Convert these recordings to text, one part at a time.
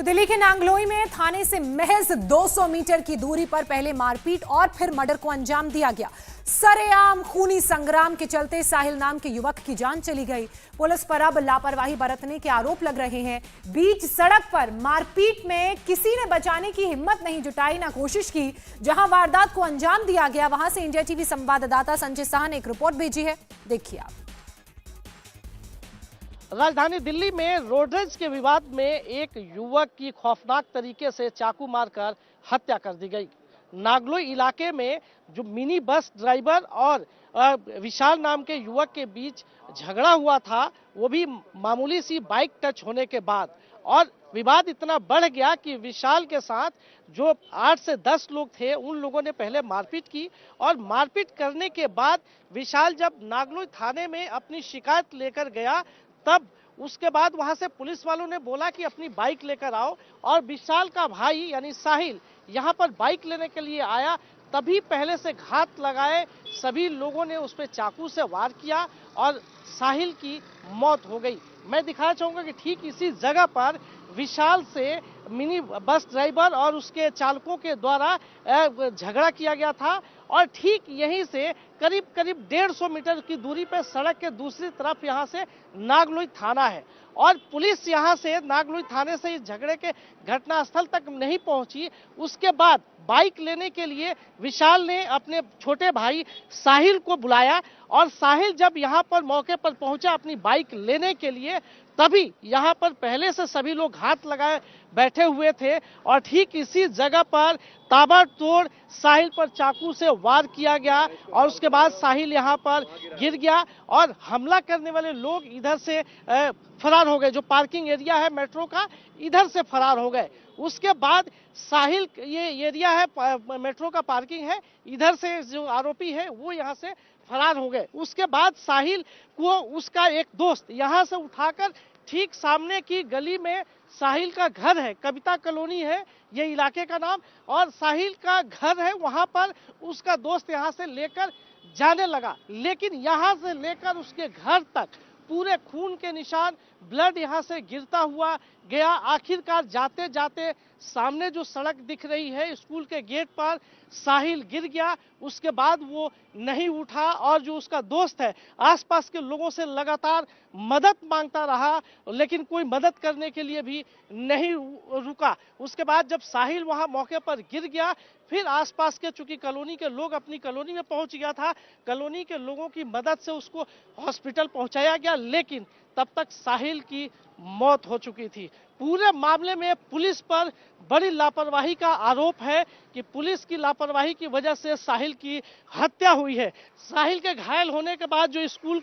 तो दिल्ली के नांगलोई में थाने से महज 200 मीटर की दूरी पर पहले मारपीट और फिर मर्डर को अंजाम दिया गया। सरेआम खूनी संग्राम के चलते साहिल नाम के युवक की जान चली गई। पुलिस पर अब लापरवाही बरतने के आरोप लग रहे हैं। बीच सड़क पर मारपीट में किसी ने बचाने की हिम्मत नहीं जुटाई, ना कोशिश की। जहां वारदात को अंजाम दिया गया, वहां से इंडिया टीवी संवाददाता संजय शाह ने एक रिपोर्ट भेजी है, देखिए आप। राजधानी दिल्ली में रोडरेज के विवाद में एक युवक की खौफनाक तरीके से चाकू मारकर हत्या कर दी गई। नागलोई इलाके में जो मिनी बस ड्राइवर और विशाल नाम के युवक के बीच झगड़ा हुआ था, वो भी मामूली सी बाइक टच होने के बाद, और विवाद इतना बढ़ गया कि विशाल के साथ जो 8 से 10 लोग थे, उन लोगों ने पहले मारपीट की और मारपीट करने के बाद विशाल जब नागलोई थाने में अपनी शिकायत लेकर गया, तब उसके बाद वहां से पुलिस वालों ने बोला कि अपनी बाइक लेकर आओ, और विशाल का भाई यानी साहिल यहां पर बाइक लेने के लिए आया। तभी पहले से घात लगाए सभी लोगों ने उस पर चाकू से वार किया और साहिल की मौत हो गई। मैं दिखाना चाहूंगा कि ठीक इसी जगह पर विशाल से मिनी बस ड्राइवर और उसके चालकों के द्वारा झगड़ा किया गया था, और ठीक यहीं से करीब 150 मीटर की दूरी पर सड़क के दूसरी तरफ यहां से नागलोई थाना है, और पुलिस यहां से नागलोई थाने से इस झगड़े के घटनास्थल तक नहीं पहुंची। उसके बाद बाइक लेने के लिए विशाल ने अपने छोटे भाई साहिल को बुलाया, और साहिल जब यहां पर मौके पर पहुंचा अपनी बाइक लेने के लिए, तभी यहां पर पहले से सभी लोग हाथ लगाए बैठे हुए थे, और ठीक इसी जगह पर ताबड़तोड़ साहिल पर चाकू से वार किया गया, और उसके बाद साहिल यहां पर गिर गया और हमला करने वाले लोग इधर से फरार हो गए। जो पार्किंग एरिया है मेट्रो का, इधर से फरार हो गए। उसके बाद साहिल, ये एरिया है मेट्रो का पार्किंग है, इधर से जो आरोपी है वो यहाँ से फरार हो गए। उसके बाद साहिल को उसका एक दोस्त यहाँ से उठाकर ठीक सामने की गली में साहिल का घर है, कविता कॉलोनी है ये इलाके का नाम, और साहिल का घर है वहां पर उसका दोस्त यहाँ से लेकर जाने लगा। लेकिन यहाँ से लेकर उसके घर तक पूरे खून के निशान, ब्लड यहाँ से गिरता हुआ गया। आखिरकार जाते जाते सामने जो सड़क दिख रही है स्कूल के गेट पर साहिल गिर गया। उसके बाद वो नहीं उठा, और जो उसका दोस्त है आसपास के लोगों से लगातार मदद मांगता रहा, लेकिन कोई मदद करने के लिए भी नहीं रुका। उसके बाद जब साहिल वहां मौके पर गिर गया, फिर आसपास के चूंकि कॉलोनी के लोग अपनी कॉलोनी में पहुंच गया था, कॉलोनी के लोगों की मदद से उसको हॉस्पिटल पहुंचाया गया, लेकिन तब तक साहिल की मौत हो चुकी थी। पूरे मामले में पुलिस पर बड़ी लापरवाही का आरोप है कि पुलिस की लापरवाही की वजह से साहिल की हत्या हुई है। साहिल के घायल होने के बाद जो स्कूल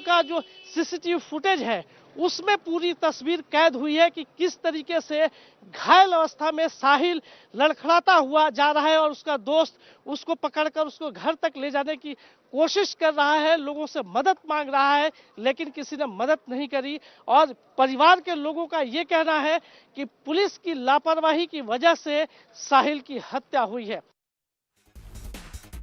का जो सीसीटीवी फुटेज है, उसमें पूरी तस्वीर कैद हुई है कि किस तरीके से घायल अवस्था में साहिल लड़खड़ाता हुआ जा रहा है, और उसका दोस्त उसको पकड़कर उसको घर तक ले जाने की कोशिश कर रहा है, लोगों से मदद मांग रहा है, लेकिन किसी ने मदद नहीं करी। और परिवार के लोगों का ये कहना है कि पुलिस की लापरवाही की वजह से साहिल की हत्या हुई है।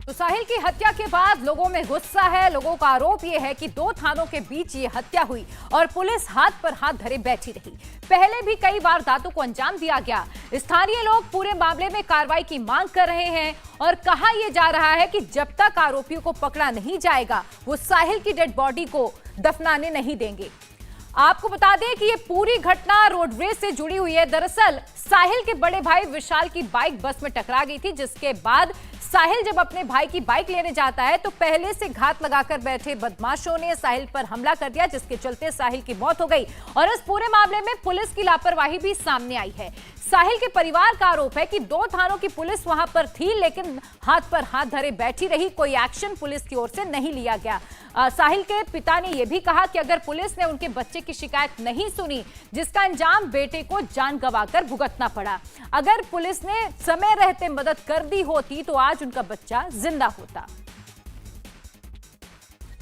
तो साहिल की हत्या के बाद लोगों में गुस्सा है। लोगों का आरोप यह है कि 2 थानों के बीच ये हत्या हुई और पुलिस हाथ पर हाथ धरे बैठी रही। पहले भी कई वारदातों को अंजाम दिया गया। स्थानीय लोग पूरे मामले में कार्रवाई की मांग कर रहे हैं, और कहा यह जा रहा है कि जब तक आरोपियों को पकड़ा नहीं जाएगा, वो साहिल की डेड बॉडी को दफनाने नहीं देंगे। आपको बता दें कि ये पूरी घटना रोडवेज से जुड़ी हुई है। दरअसल साहिल के बड़े भाई विशाल की बाइक बस में टकरा गई थी, जिसके बाद साहिल जब अपने भाई की बाइक लेने जाता है तो पहले से घात लगाकर बैठे बदमाशों ने साहिल पर हमला कर दिया, जिसके चलते साहिल की मौत हो गई। और इस पूरे मामले में पुलिस की लापरवाही भी सामने आई है। साहिल के परिवार का आरोप है कि 2 थानों की पुलिस वहां पर थी, लेकिन हाथ पर हाथ धरे बैठी रही। कोई एक्शन पुलिस की ओर से नहीं लिया गया। साहिल के पिता ने यह भी कहा कि अगर पुलिस ने उनके बच्चे की शिकायत नहीं सुनी, जिसका अंजाम बेटे को जान गंवाकर भुगतना पड़ा, अगर पुलिस ने समय रहते मदद कर दी होती तो आज उनका बच्चा जिंदा होता।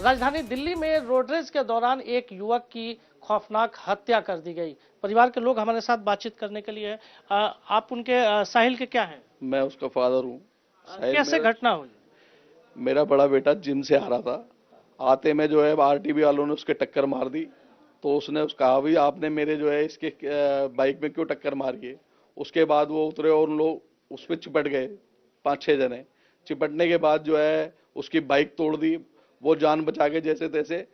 राजधानी दिल्ली में रोडरेज के दौरान एक युवक की खौफनाक हत्या कर दी गई। परिवार के लोग हमारे साथ बातचीत करने के लिए आप उनके साहिल के क्या हैं? मैं उसका फादर हूँ। कैसे घटना हुई? मेरा बड़ा बेटा जिम से आ रहा था, आते में जो है आरटीबी वालों ने उसके टक्कर मार दी तो उसने कहा भी आपने मेरे जो है इसके बाइक में क्यों टक्कर मारी है। उसके बाद वो उतरे और उन लोग उस पर चिपट गए, 5-6 जने। चिपटने के बाद जो है उसकी बाइक तोड़ दी। वो जान बचा के जैसे तैसे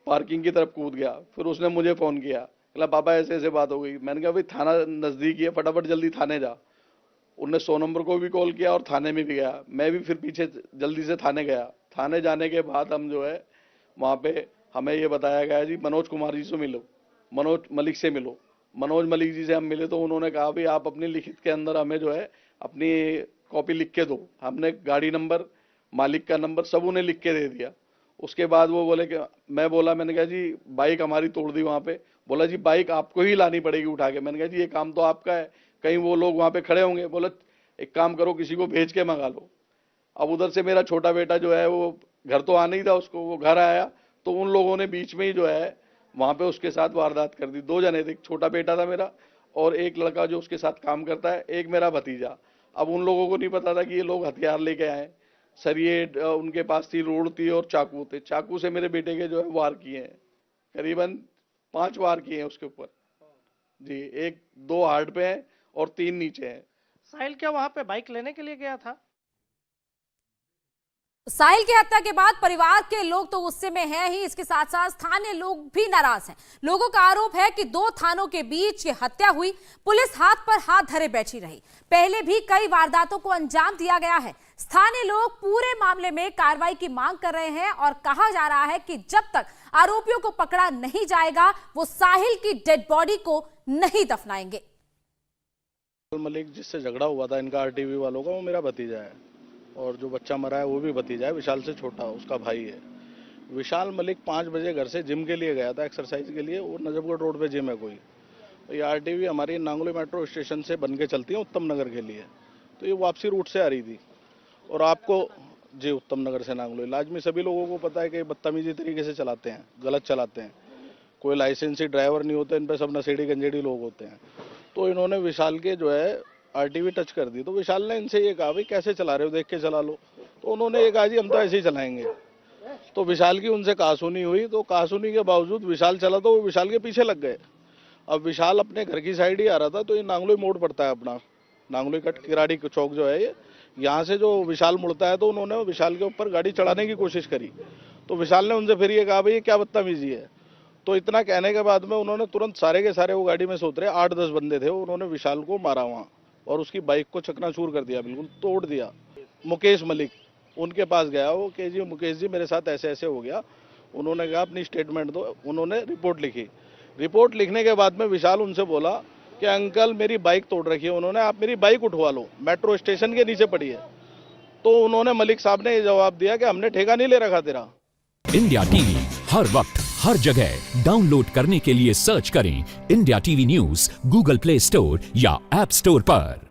पार्किंग की तरफ कूद गया। फिर उसने मुझे फ़ोन किया, बोला पापा ऐसे ऐसे बात हो गई। मैंने कहा भाई थाना नज़दीक है, फटाफट जल्दी थाने जा। उनने 100 नंबर को भी कॉल किया और थाने में भी गया। मैं भी फिर पीछे जल्दी से थाने गया। थाने जाने के बाद हम जो है वहाँ पे हमें ये बताया गया जी मनोज कुमार जी से मिलो, मनोज मलिक से मिलो। मनोज मलिक जी से हम मिले तो उन्होंने कहा भाई आप अपनी लिखित के अंदर हमें जो है अपनी कॉपी लिख के दो। हमने गाड़ी नंबर, मालिक का नंबर सब उन्हें लिख के दे दिया। उसके बाद वो बोले कि मैंने कहा जी बाइक हमारी तोड़ दी वहाँ पे। बोला जी बाइक आपको ही लानी पड़ेगी उठा के। मैंने कहा जी ये काम तो आपका है, कहीं वो लोग वहाँ पे खड़े होंगे। बोला एक काम करो किसी को भेज के मंगा लो। अब उधर से मेरा छोटा बेटा जो है वो घर तो आना ही था उसको, वो घर आया तो उन लोगों ने बीच में ही जो है वहाँ पे उसके साथ वारदात कर दी। 2 जने थे, एक छोटा बेटा था मेरा और एक लड़का जो उसके साथ काम करता है, एक मेरा भतीजा। अब उन लोगों को नहीं पता था कि ये लोग हथियार लेके आए। सरिये उनके पास थी, रोड थी और चाकू थे। चाकू से मेरे बेटे के जो है वार किए हैं, करीबन 5 वार किए हैं उसके ऊपर जी। 1-2 हार्ट पे हैं और 3 नीचे हैं। साहिल क्या वहां पे बाइक लेने के लिए गया था? साहिल की हत्या के बाद परिवार के लोग तो गुस्से में हैं ही, इसके साथ साथ स्थानीय लोग भी नाराज हैं। लोगों का आरोप है कि 2 थानों के बीच ये हत्या हुई, पुलिस हाथ पर हाथ धरे बैठी रही। पहले भी कई वारदातों को अंजाम दिया गया है। स्थानीय लोग पूरे मामले में कार्रवाई की मांग कर रहे हैं और कहा जा रहा है कि जब तक आरोपियों को पकड़ा नहीं जाएगा वो साहिल की डेड बॉडी को नहीं दफनाएंगे। मलिक जिससे झगड़ा हुआ था इनका आरटीवी वालों का, वो मेरा भतीजा है और जो बच्चा मरा है वो भी भतीजा है, विशाल से छोटा, उसका भाई है। विशाल मलिक 5 बजे घर से जिम के लिए गया था, एक्सरसाइज के लिए। वो नजफगढ़ रोड पे जिम है कोई। तो ये आरटीवी हमारी नांगलोई मेट्रो स्टेशन से बन के चलती है उत्तम नगर के लिए। तो ये वापसी रूट से आ रही थी और आपको जी उत्तम नगर से नांगलोई लाजमी सभी लोगों को पता है कि बदतमीजी तरीके से चलाते हैं, गलत चलाते हैं। कोई लाइसेंसी ड्राइवर नहीं होते इन पर, सब नशेड़ी गंजेड़ी लोग होते हैं। तो इन्होंने विशाल के जो है आरटीवी टच कर दी। तो विशाल ने इनसे ये कहा भाई कैसे चला रहे हो, देख के चला लो। तो उन्होंने ये कहा जी हम तो ऐसे ही चलाएंगे। तो विशाल की उनसे कहासुनी हुई। तो कहासुनी के बावजूद विशाल चला तो वो विशाल के पीछे लग गए। अब विशाल अपने घर की साइड ही आ रहा था। तो ये नांगलोई मोड़ पड़ता है अपना, नांगलोई कट किराड़ी चौक जो है ये, यहाँ से जो विशाल मुड़ता है। तो उन्होंने विशाल के ऊपर गाड़ी चढ़ाने की कोशिश करी। तो विशाल ने उनसे फिर ये कहा भाई ये क्या बदतमीजी है। तो इतना कहने के बाद में उन्होंने तुरंत सारे के सारे वो गाड़ी में से उतरे, 8-10 बंदे थे। उन्होंने विशाल को मारा वहाँ और उसकी बाइक को चकनाचूर कर दिया, बिल्कुल तोड़ दिया। मुकेश मलिक उनके पास गया वो कि जी मुकेश जी मेरे साथ ऐसे ऐसे हो गया। उन्होंने कहा अपनी स्टेटमेंट दो। उन्होंने रिपोर्ट लिखी। रिपोर्ट लिखने के बाद में विशाल उनसे बोला कि अंकल मेरी बाइक तोड़ रखी है उन्होंने, आप मेरी बाइक उठवा लो, मेट्रो स्टेशन के नीचे पड़ी है। तो उन्होंने मलिक साहब ने ये जवाब दिया कि हमने ठेका नहीं ले रखा तेरा। इंडिया टीवी हर वक्त हर जगह डाउनलोड करने के लिए सर्च करें India TV news Google play store या ऐप स्टोर पर।